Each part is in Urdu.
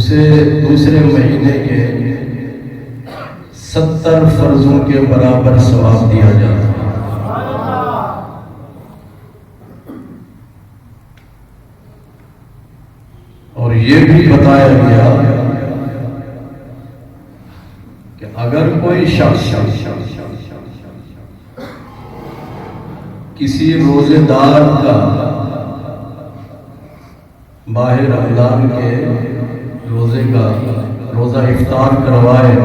اسے دوسرے مہینے کے 70 فرضوں کے برابر ثواب دیا جاتا ہے۔ اور یہ بھی بتایا گیا کہ اگر کوئی شخص کسی روزے دار کا ماہ رمضان کے روزے کا روزہ افطار کروائے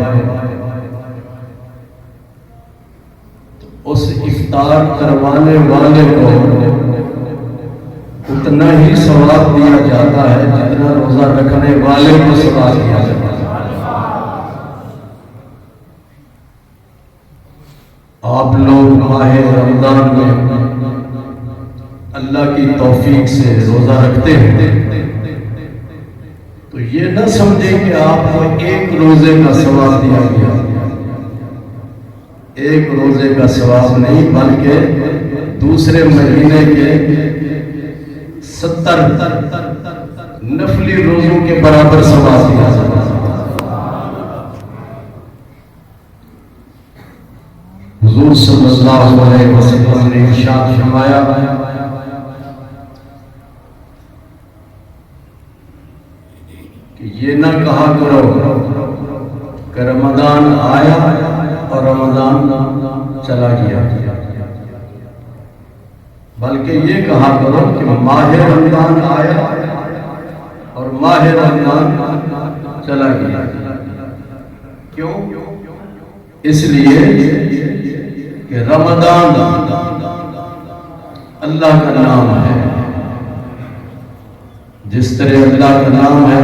تو اس افطار کروانے والے کو اتنا ہی ثواب دیا جاتا ہے جتنا روزہ رکھنے والے کو ثواب دیا جاتا ہے۔ آپ لوگ ماہ رمضان میں اللہ کی توفیق سے روزہ رکھتے ہیں تو یہ نہ سمجھیں کہ آپ کو ایک روزے کا ثواب دیا گیا، ایک روزے کا ثواب نہیں بلکہ دوسرے مہینے کے 70 نفلی روزوں کے برابر ثواب دیا جاتا ہے۔ حضور صلی اللہ علیہ وسلم نے ارشاد فرمایا کہ یہ نہ کہا کرو کہ رمضان آیا اور رمضان چلا گیا، بلکہ یہ کہا کرو کہ ماہ رمضان آیا اور ماہ رمضان چلا گیا۔ کیوں؟ اس لیے کہ رمضان اللہ کا نام ہے، جس طرح اللہ کا نام ہے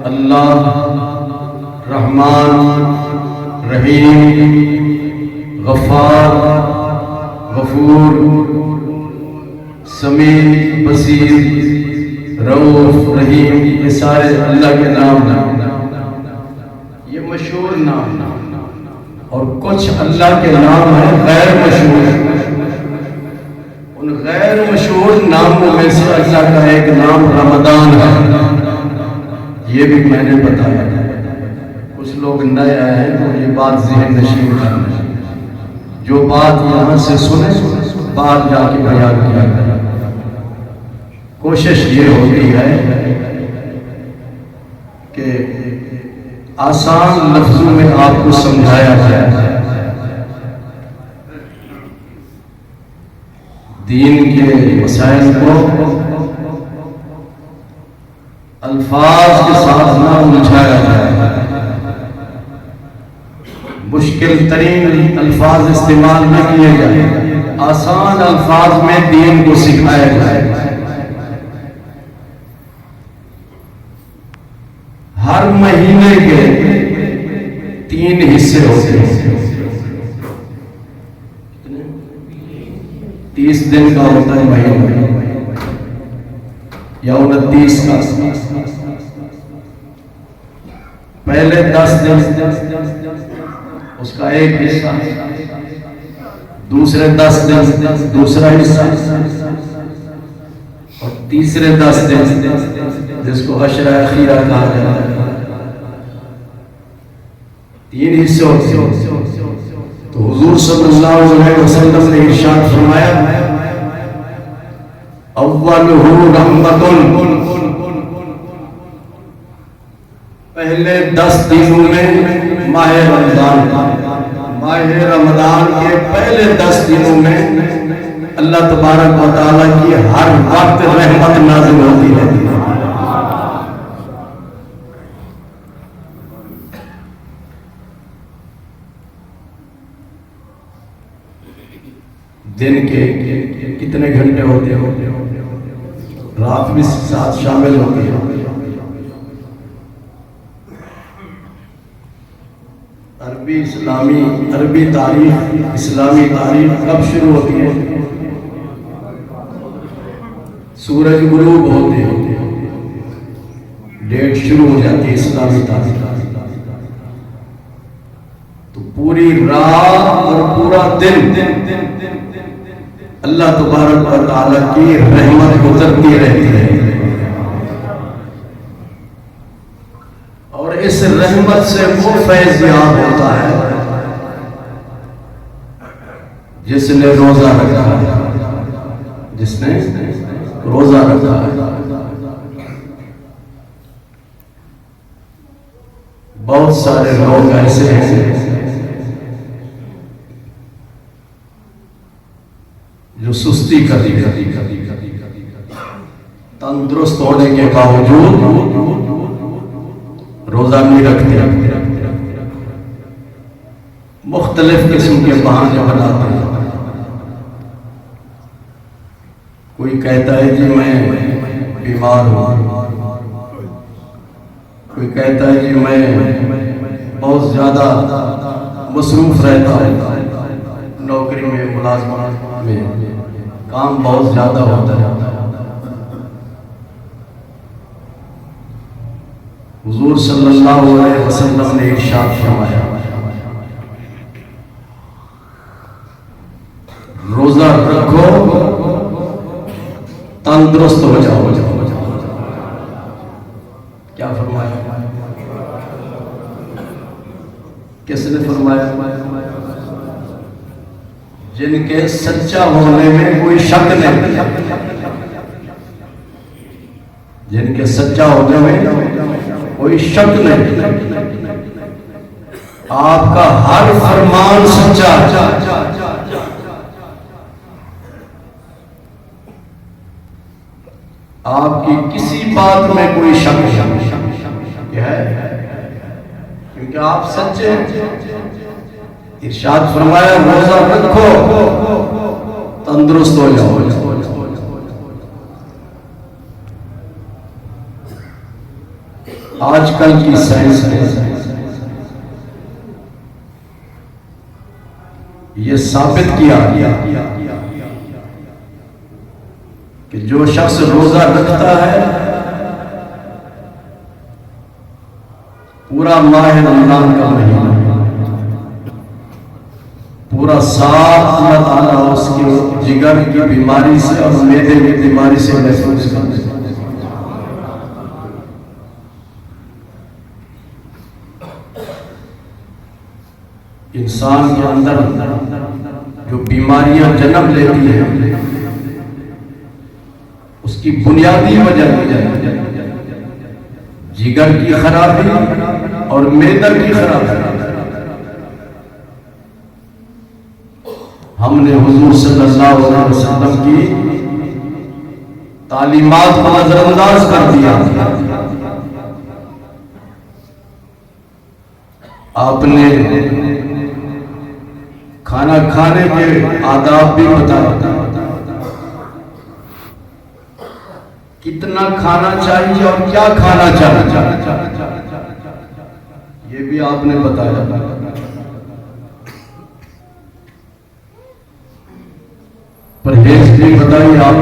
اللہ، رحمان، رحیم، غفار، غفور، سمیع، بصیر، رؤوف، رحیم، یہ سارے اللہ کے نام ہیں، یہ مشہور نام ہیں۔ اور کچھ اللہ کے نام ہیں غیر مشہور، ان غیر مشہور ناموں میں سے اللہ کا ایک نام رمضان ہے، یہ بھی میں نے بتایا۔ کچھ لوگ نئے آئے ہیں تو یہ بات ذہن نشین کرنا، جو بات یہاں سے سنے باہر جا کے بیان کیا کریں۔ کوشش یہ ہوتی ہے کہ آسان لفظوں میں آپ کو سمجھایا جائے، دین کے مسائل کو الفاظ کے ساتھ نہ الجھایا جائے، مشکل ترین الفاظ استعمال نہ کیے جائیں، آسان الفاظ میں دین کو سکھایا جائے۔ ہر مہینے کے 3 حصے ہوتے ہیں، 30 دن کا ہوتا ہے مہینہ یا 29 کا۔ پہلے 10 دن اس کا ایک حصہ، دوسرے 10 دن دوسرا حصہ، اور تیسرے 10 دن جس کو عشرہ اخیرہ کہا جاتا ہے، 3 حصے ہوتے ہیں۔ تو حضور صلی اللہ علیہ وسلم نے ارشاد فرمایا اولہ رحمت، پہلے 10 دنوں میں ماہ رمضان کے پہلے 10 دنوں میں اللہ تبارک و تعالیٰ کی ہر وقت رحمت نازل ہوتی ہے۔ دن کے کتنے گھنٹے ہوتے ہیں؟ رات بھی ساتھ شامل ہوتی ہے۔ عربی تاریخ، اسلامی تاریخ کب شروع ہوتی ہے؟ سورج غروب ہوتے ہیں، ڈیٹ شروع ہو جاتی ہے اسلامی تاریخ۔ تو پوری رات اور پورا دن اللہ تبارک و تعالیٰ کی رحمت گزرتی رہتی ہے۔ رحمت سے وہ فیض یاب ہوتا ہے جس نے روزہ رکھا ہے، جس نے روزہ رکھا ہے۔ بہت سارے لوگ ایسے ہیں جو سستی کرتی تندرست ہونے کے باوجود روزہ نہیں رکھتے، مختلف قسم کے بہانے بناتے ہیں۔ کوئی کہتا ہے جی میں بیمار ہوں، کوئی کہتا ہے جی میں بہت زیادہ مصروف رہتا ہوں، نوکری میں ملازمت میں کام بہت زیادہ ہوتا ہے۔ حضور صلی اللہ علیہ وسلم نے ارشاد فرمایا روزہ رکھو تندرست ہو جاؤ۔ کیا فرمایا؟ کس نے فرمایا؟ جن کے سچا ہونے میں کوئی شک نہیں، جن کے سچا ہونے میں کوئی شک نہیں، آپ کا ہر فرمان سچا ہے، آپ کی کسی بات میں کوئی شک نہیں ہے، کیونکہ آپ سچے ہیں۔ ارشاد فرمایا روزہ رکھو تندرست ہو جاؤ۔ آج کل کی سائنس نے یہ ثابت کیا کہ جو شخص روزہ رکھتا ہے پورا ماہ رمضان کا مہینہ پورا صاف، اللہ تعالیٰ اس کے جگر کی بیماری سے اور معدے کی بیماری سے محفوظ کر دے۔ انسان کے اندر جو بیماریاں جنم لیتی ہیں اس کی بنیادی وجہ جگر کی خرابی اور معدے کی خرابی۔ ہم نے حضور صلی اللہ علیہ وسلم کی تعلیمات کو نظر انداز کر دیا۔ آپ نے کھانا کھانے کے آداب بھی بتایا، کتنا کھانا چاہیے اور کیا کھانا چاہیے یہ بھی آپ نے بتایا۔ پرہیز بھی بتائی آپ،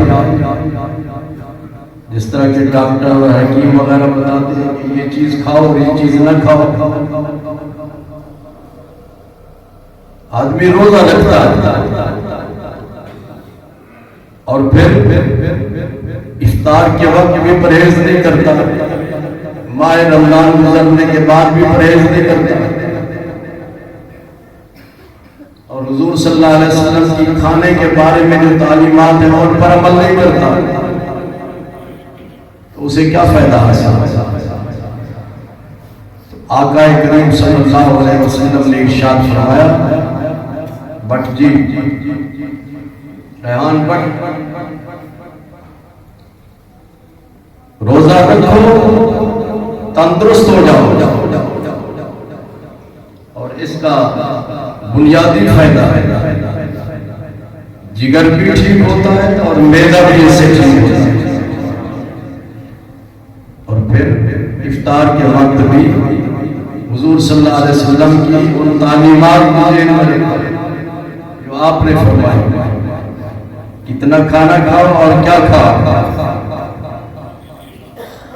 جس طرح کے ڈاکٹر اور حکیم وغیرہ بتاتے ہیں کہ یہ چیز کھاؤ اور یہ چیز نہ کھاؤ۔ آدمی روزہ رکھتا ہے اور پھر افطار کے وقت بھی پرہیز نہیں کرتا، ماہ رمضان گزرنے کے بعد بھی پرہیز نہیں کرتا، اور حضور صلی اللہ علیہ وسلم کی کھانے کے بارے میں جو تعلیمات ہیں ان پر عمل نہیں کرتا، تو اسے کیا فائدہ حاصل؟ آقا کریم صلی اللہ علیہ وسلم نے ارشاد فرمایا، بٹ جی ریحان بٹ، روزہ رکھو تندرست ہو جاؤ، اور اس کا بنیادی فائدہ ہے جگر بھی ٹھیک ہوتا ہے اور معدہ بھی اس سے ٹھیک ہوتا ہے، اور پھر افطار کے وقت بھی حضور صلی اللہ علیہ وسلم کی ان تعلیمات جو آپ نے فرمائی، کتنا کھانا کھاؤ اور کیا کھاؤ۔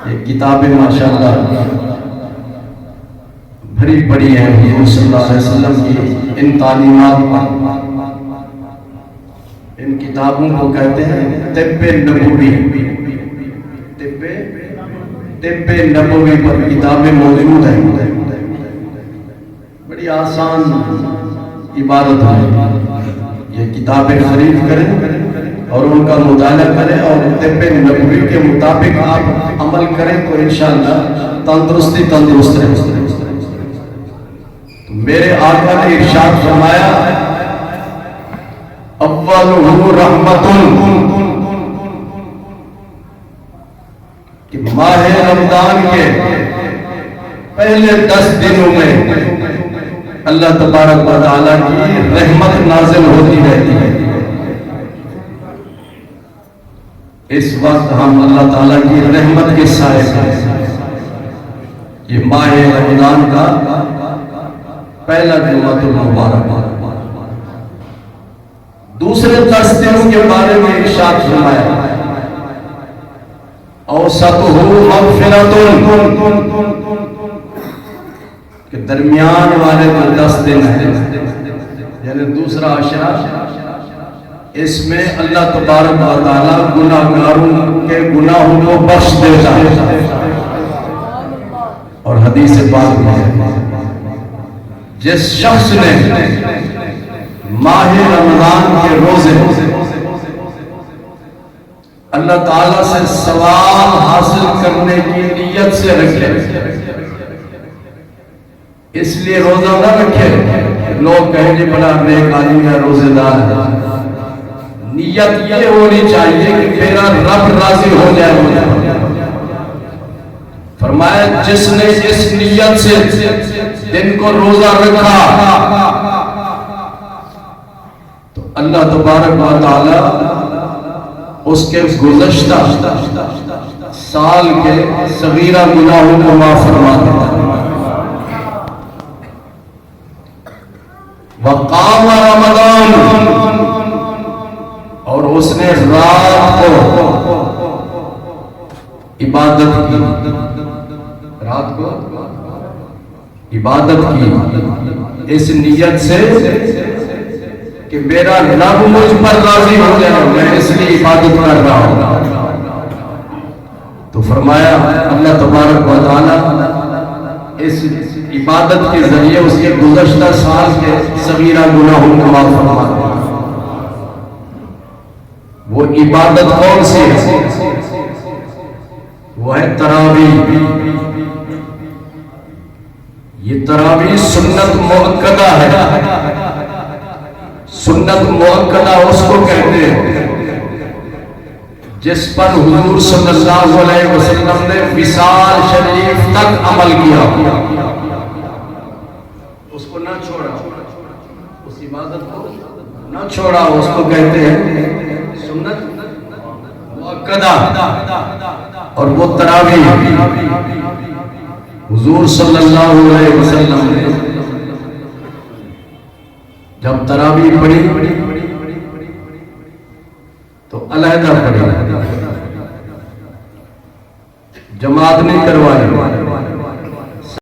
یہ کتابیں ماشاءاللہ بھری پڑی ہیں حضور صلی اللہ علیہ وسلم کی ان تعلیمات پر۔ ان کتابوں کو کہتے ہیں طب نبوی، طب نبوی پر کتابیں موجود ہیں۔ بڑی آسان عبادت ہے. یہ کتابیں خرید کریں اور ان کا مطالعہ کریں اور طب نبوی کے مطابق آپ عمل کریں تو انشاءاللہ تندرست رہیں. میرے آقا نے ارشاد فرمایا اولہ رحمت، کہ ماہ رمضان کے پہلے 10 دنوں میں اللہ تبارک و تعالیٰ کی رحمت نازل ہوتی رہتی ہے. اس وقت ہم اللہ تعالیٰ کی رحمت کے سائے ہیں. یہ ماہ رمضان کا پہلا جمعۃ المبارک. دوسرے 10 دنوں کے بارے میں ارشاد فرمایا اوسطہ مغفرۃ، کہ درمیان والے جو 10 دن ہیں یعنی دوسرا عشرہ، اس میں اللہ تبارک و تعالیٰ گناہگاروں کے گناہوں کو بخش دیتا ہے. اور حدیث پاک میں جس شخص نے ماہ رمضان کے روزے اللہ تعالیٰ سے ثواب حاصل کرنے کی نیت سے رکھے، اس لیے روزہ نہ رکھے لوگ کہیں جی بڑا نیک آدمی ہے روزے دار ہے. نیت یہ ہونی چاہیے کہ میرا رب راضی ہو جائے مجھے. فرمایا جس نے اس نیت سے دن کو روزہ رکھا تو اللہ تبارک و تعالی اس کے گزشتہ سال کے صغیرہ گناہوں کو معاف فرما دیتا ہے. وقام رمضان، اور اس نے رات کو عبادت کی، رات کو عبادت کی اس نیت سے کہ میرا رب مجھ پر راضی ہو جائے، میں اس لیے عبادت کر رہا ہوں. تو فرمایا اللہ تبارک و تعالی اس عبادت کے ذریعے اس کے گزشتہ سال کے صغیرہ گناہوں کو معاف فرما دے. وہ عبادت کون سی ہے؟ وہ ہے تراویح. یہ تراویح سنت مؤکدہ ہے. سنت مؤکدہ اس کو کہتے ہیں جس پر حضور صلی اللہ علیہ وسلم نے وصال شریف تک عمل کیا، اس کو نہ چھوڑا، اس عبادت کو نہ چھوڑا، اس کو کہتے ہیں سنت مؤکدہ. اور وہ تراویح حضور صلی اللہ علیہ وسلم نے جب تراویح پڑھی تو علیحدہ پڑھی، جماعت نہیں کروائی.